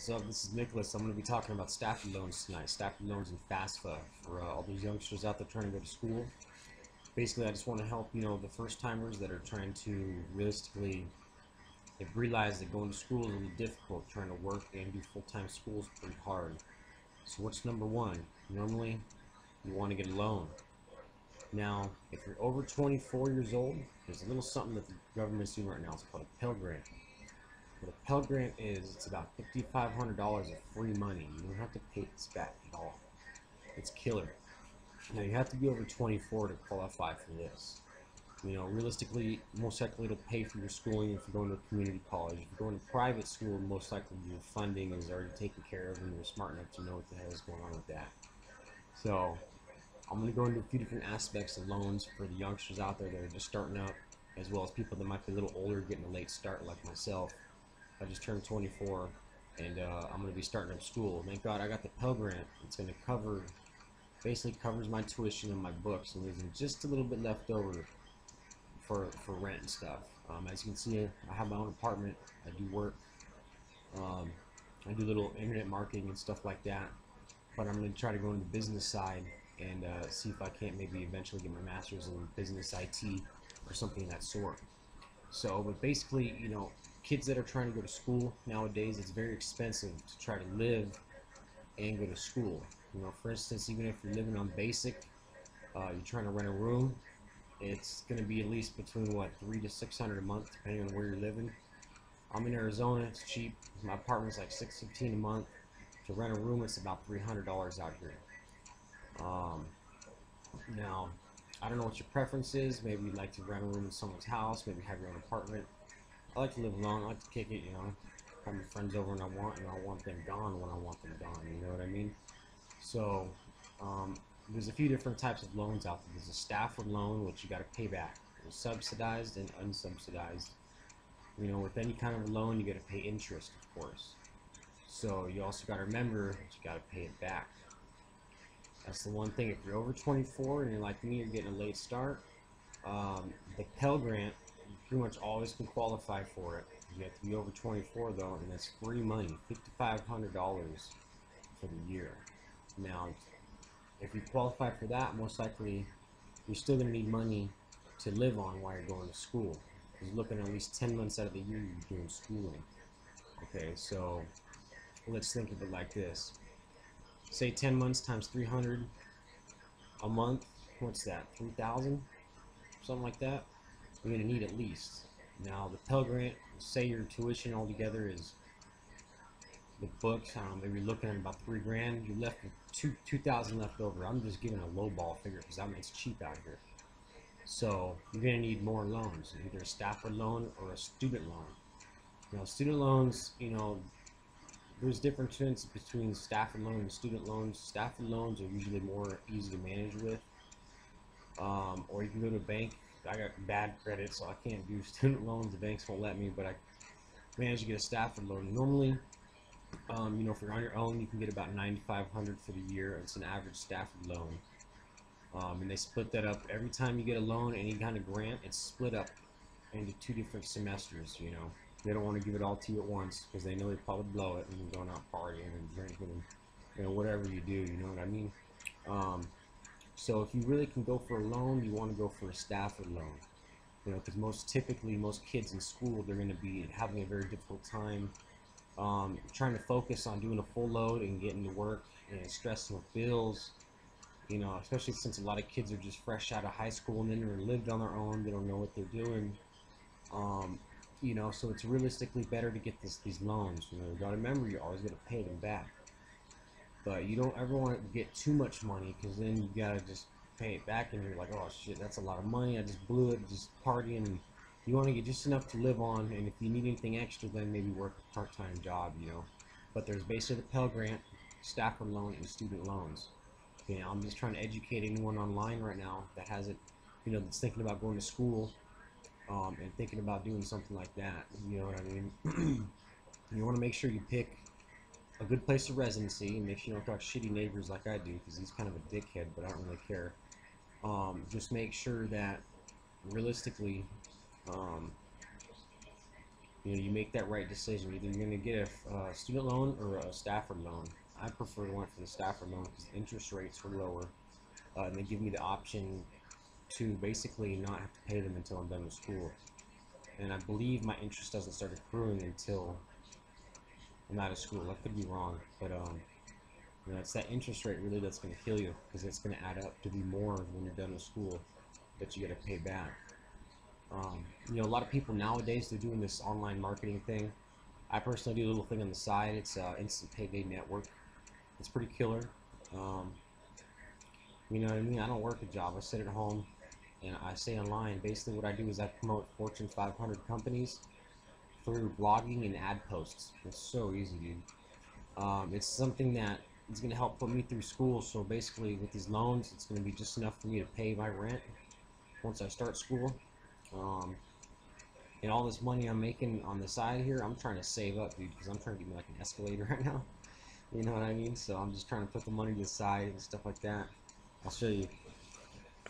So this is Nicholas. I'm going to be talking about Stafford loans tonight. Stafford loans and FAFSA for all those youngsters out there trying to go to school. Basically, I just want to help the first timers that are trying to realistically. They've realized that going to school is a little difficult. Trying to work and do full-time school is pretty hard. So what's number one? Normally, you want to get a loan. Now, if you're over 24 years old, there's a little something that the government's doing right now. It's called a Pell Grant. What a Pell Grant is, it's about $5,500 of free money. You don't have to pay this back at all. It's killer. Now, you have to be over 24 to qualify for this. Realistically, most likely it'll pay for your schooling if you're going to a community college. If you're going to private school, most likely your funding is already taken care of and you're smart enough to know what the hell is going on with that. So, I'm going to go into a few different aspects of loans for the youngsters out there that are just starting out, as well as people that might be a little older, getting a late start like myself. I just turned 24 and I'm going to be starting up school. Thank God I got the Pell Grant. It's going to basically covers my tuition and my books and leaving just a little bit left over for rent and stuff. As you can see, I have my own apartment. I do work. I do little internet marketing and stuff like that. But I'm going to try to go into the business side and see if I can't maybe eventually get my master's in business IT or something of that sort. So, but basically, kids that are trying to go to school nowadays, it's very expensive to try to live and go to school. For instance, even if you're living on basic, you're trying to rent a room, it's going to be at least between what, $300 to $600 a month, depending on where you're living. I'm in Arizona; it's cheap. My apartment's like $615 a month. To rent a room, it's about $300 out here. Now, I don't know what your preference is. Maybe you'd like to rent a room in someone's house. Maybe have your own apartment. I like to live alone. I like to kick it, have my friends over when I want, and I want them gone when I want them gone. You know what I mean? So, there's a few different types of loans out there. There's a Stafford loan, which you got to pay back. There's subsidized and unsubsidized. With any kind of loan, you got to pay interest, of course. So you also got to remember that you got to pay it back. That's the one thing. If you're over 24 and you're like me, you're getting a late start, the Pell Grant, you pretty much always can qualify for it. You have to be over 24 though, and that's free money, $5,500 for the year. Now, if you qualify for that, most likely you're still going to need money to live on while you're going to school. Because you're looking at least 10 months out of the year you're doing schooling. Okay, so let's think of it like this. Say 10 months times 300 a month. What's that? 3,000? Something like that. You're going to need at least. Now, the Pell Grant, say your tuition altogether is the books. Maybe you're looking at about $3,000. You're left with $2,000 left over. I'm just giving a low ball figure because it's cheap out here. So you're going to need more loans, either a Stafford loan or a student loan. Now, student loans, there's differences between Stafford loan and student loans. Stafford loans are usually more easy to manage with, or you can go to a bank. I got bad credit, so I can't do student loans. The banks won't let me, but I managed to get a Stafford loan. Normally, if you're on your own, you can get about $9,500 for the year. It's an average Stafford loan, and they split that up every time you get a loan, any kind of grant. It's split up into 2 different semesters. They don't want to give it all to you at once because they know they probably blow it and you're going out partying and drinking and whatever you do, you know what I mean? So if you really can go for a loan, you want to go for a Stafford loan. Because most kids in school, they're going to be having a very difficult time trying to focus on doing a full load and getting to work and stressing with bills. Especially since a lot of kids are just fresh out of high school and then they're lived on their own. They don't know what they're doing. So it's realistically better to get these loans. You gotta remember, you're always gonna pay them back. But you don't ever want to get too much money because then you gotta just pay it back and you're like, oh shit, that's a lot of money. I just blew it just partying. You want to get just enough to live on, and if you need anything extra, then maybe work a part-time job. But there's basically the Pell Grant, Stafford loan, and student loans. Okay, I'm just trying to educate anyone online right now that has it, that's thinking about going to school. And thinking about doing something like that, you know what I mean? You want to make sure you pick a good place of residency and make sure you don't got shitty neighbors like I do, because he's kind of a dickhead, but I don't really care. Just make sure that realistically You know, you make that right decision. Either you're going to get a student loan or a Stafford loan. I prefer to went for the Stafford loan because the interest rates were lower, and they give me the option to basically not have to pay them until I'm done with school. And I believe my interest doesn't start accruing until I'm out of school. I could be wrong, but you know, it's that interest rate really that's going to kill you, because it's going to add up to be more when you're done with school that you got to pay back. You know, a lot of people nowadays, they're doing this online marketing thing. I personally do a little thing on the side. It's Instant Payday Network. It's pretty killer. Um, you know what I mean? I don't work a job. I sit at home and I stay online. Basically, what I do is I promote Fortune 500 companies through blogging and ad posts. It's so easy, dude. It's something that is going to help put me through school. So basically, with these loans, it's going to be just enough for me to pay my rent once I start school. Um, and all this money I'm making on the side here, I'm trying to save up, dude, because I'm trying to get me like an Escalator right now. You know what I mean? So I'm just trying to put the money to the side and stuff like that. I'll show you.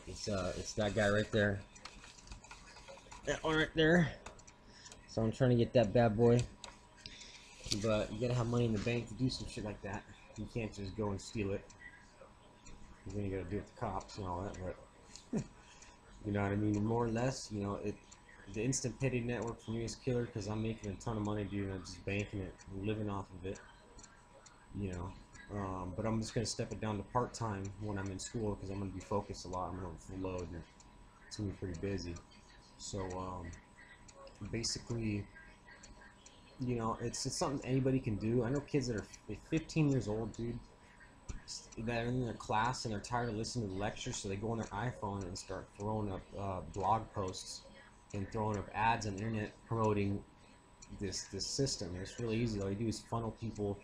It's that guy right there. That one right there. So I'm trying to get that bad boy. But you gotta have money in the bank to do some shit like that. You can't just go and steal it. And then you gotta deal with the cops and all that. But you know what I mean? More or less, you know, the Instant Payday Network for me is killer because I'm making a ton of money, dude. And I'm just banking it, and living off of it. You know. But I'm just gonna step it down to part-time when I'm in school because I'm gonna be focused a lot. I'm gonna full load and it's gonna be pretty busy. So basically, you know, it's something anybody can do. I know kids that are 15 years old, dude, that are in their class and they're tired of listening to the lectures, so they go on their iPhone and start throwing up blog posts and throwing up ads on the internet promoting this system. And it's really easy. All you do is funnel people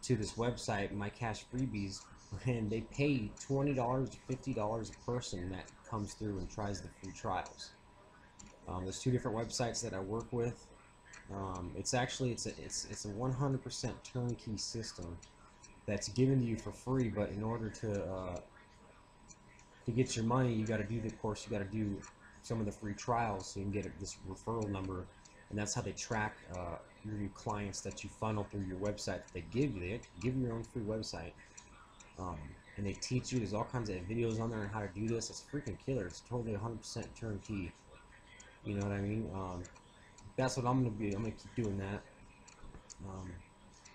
to this website, My Cash Freebies, and they pay $20 to $50 a person that comes through and tries the free trials. There's two different websites that I work with. It's actually it's a 100% turnkey system that's given to you for free, but in order to get your money, you got to do the course. You got to do some of the free trials so you can get this referral number, and that's how they track your new clients that you funnel through your website. They give you your own free website, and they teach you. There's all kinds of videos on there on how to do this. It's freaking killer. It's totally 100% turnkey. You know what I mean? That's what I'm gonna be. I'm gonna keep doing that.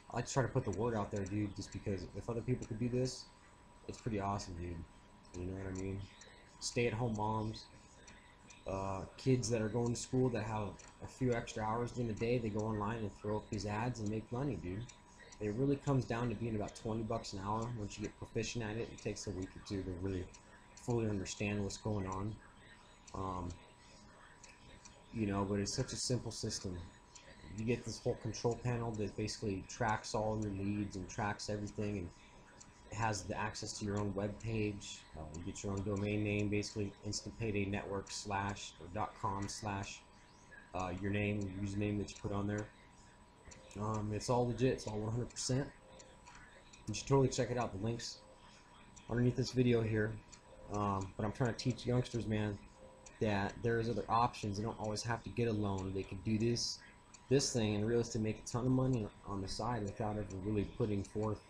I like to try to put the word out there, dude, just because if other people could do this, it's pretty awesome, dude. You know what I mean? Stay-at-home moms, kids that are going to school that have a few extra hours during the day, they go online and throw up these ads and make money, dude. It really comes down to being about 20 bucks an hour. Once you get proficient at it, it takes a week or two to really fully understand what's going on. You know, but it's such a simple system. You get this whole control panel that basically tracks all your leads and tracks everything, and it has the access to your own web page. You get your own domain name, basically Instant Payday Network / .com / your name, your username that you put on there. It's all legit. It's all 100%. You should totally check it out. The links underneath this video here. But I'm trying to teach youngsters, man, that there's other options. They don't always have to get a loan. They can do this thing and realistically make a ton of money on the side without ever really putting forth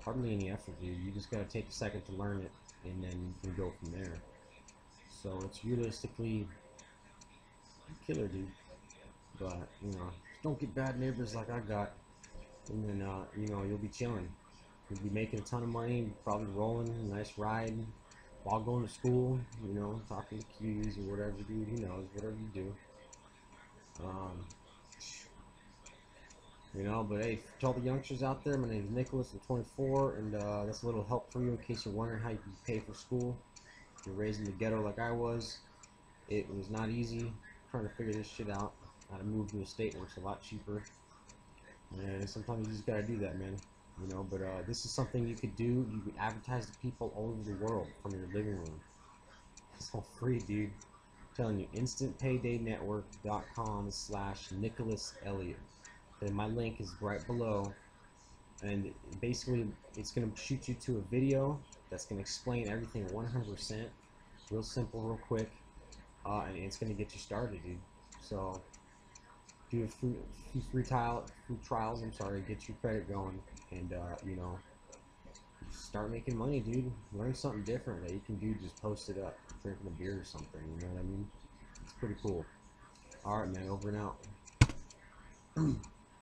hardly any effort, dude. You just gotta take a second to learn it, and then you can go from there. So it's realistically killer, dude. But you know, don't get bad neighbors like I got, and then you know, you'll be chilling. You'll be making a ton of money, probably rolling a nice ride while going to school. You know, talking to cues or whatever, dude. Who knows? Whatever you do. You know, but hey, to all the youngsters out there, my name is Nicholas. I'm 24, and that's a little help for you in case you're wondering how you can pay for school. If you're raised in the ghetto like I was, it was not easy trying to figure this shit out. How to move to a state where it's a lot cheaper, and sometimes you just gotta do that, man. You know, but this is something you could do. You could advertise to people all over the world from your living room. It's all free, dude. I'm telling you, instantpaydayNetwork.com / Nicholas Elliott. And my link is right below, and basically it's going to shoot you to a video that's going to explain everything 100%, real simple, real quick, and it's going to get you started, dude. So do a free trials. I'm sorry, get your credit going, and you know, start making money, dude. Learn something different that you can do. Just post it up, drinking a beer or something. You know what I mean? It's pretty cool. All right, man. Over and out.